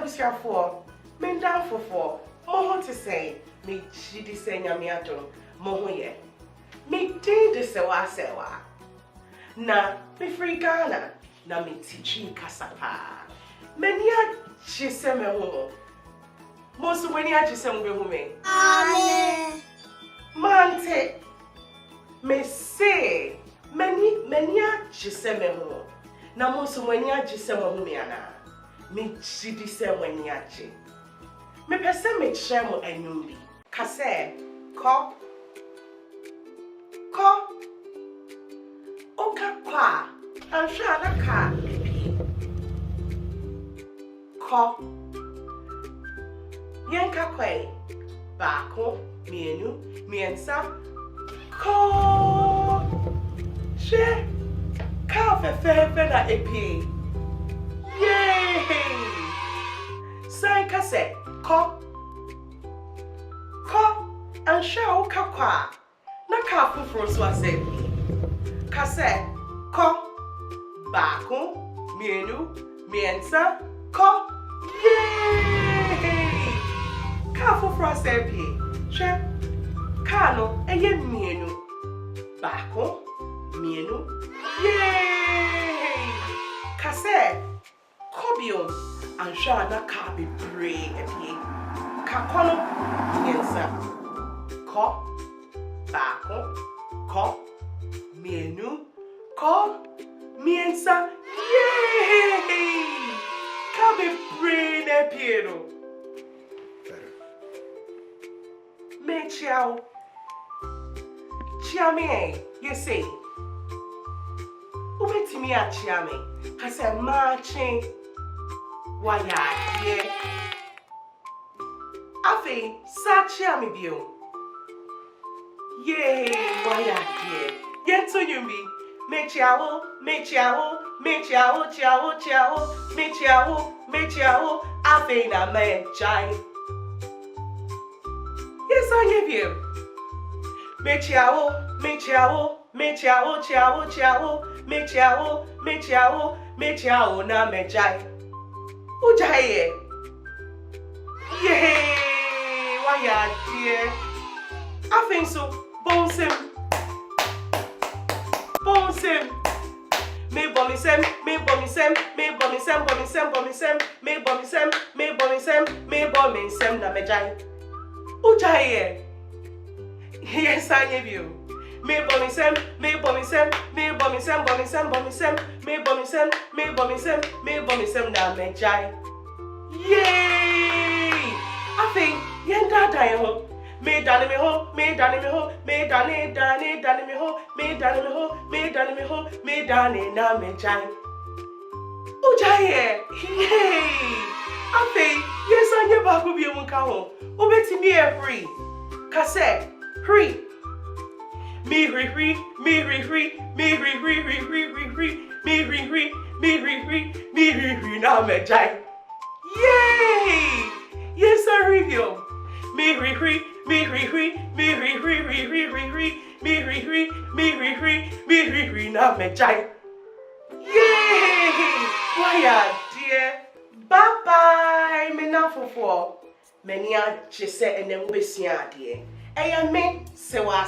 Abusya for, men down for, more to say, me chidi say nyamiato, mohoye. Me did the sewa sewa. Na, me free Ghana, na me teaching kasapa. Menya chiseme ho. Most when ya chiseme hume. Amen. Mante, me say, menya chiseme ho. Na most when ya chiseme hume ana. Me chidi se when ya chi. Me pese me chemo enyumbi. Kase, ko. Oka kwa. Ansha na ka. Ko. Yanka kwe. Bako, mienu, miensa. Ko. She. Ka fe na epi. Yay! Sai kase, ko. Ansha oka kwa. Na ka fufuro so asebi. Kase, ko. Bako, mienu, miensa, ko. Yay! Ka fufuro asebi. She. Ka no eye mienu. Bako, mienu. Yay! Kase, kobio. Ansha na ka be brave epi. Ka kono miensa. Ko. Bako, ko, mienu, ko, miensa, yay! Come brain e pieno. Better. Me ciao. Chiame, you say. Ubeti mi a chiame. Kase marching. Waya, yeah. Afe, sa chiame bio. Yay, waya dear. Yento yumi. Me ciao, ciao, Ave na me chai. Yes, I give you. Me ciao, na me chai. Ujaye. Yay, waya dear. I think so. Bones him. Me bomisem. Na me jai. Ujaye. Yes, I give you. Me bomisem. Na me jai. Yay! I think yenda die home. Me dane me ho, me dane na me jai. Ujaye, yay! Afe, yes I never could be a munkaho. Ubeti me a free. Kase, free. Me na me jai. Yay! Yes I review. Me na me jai. Yay! Why dear? Bye bye. Me na fofo. Many a chise and then besia dear. Aya me sewa.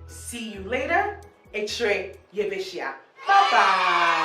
See you later. Etre yebeshia. Bye bye.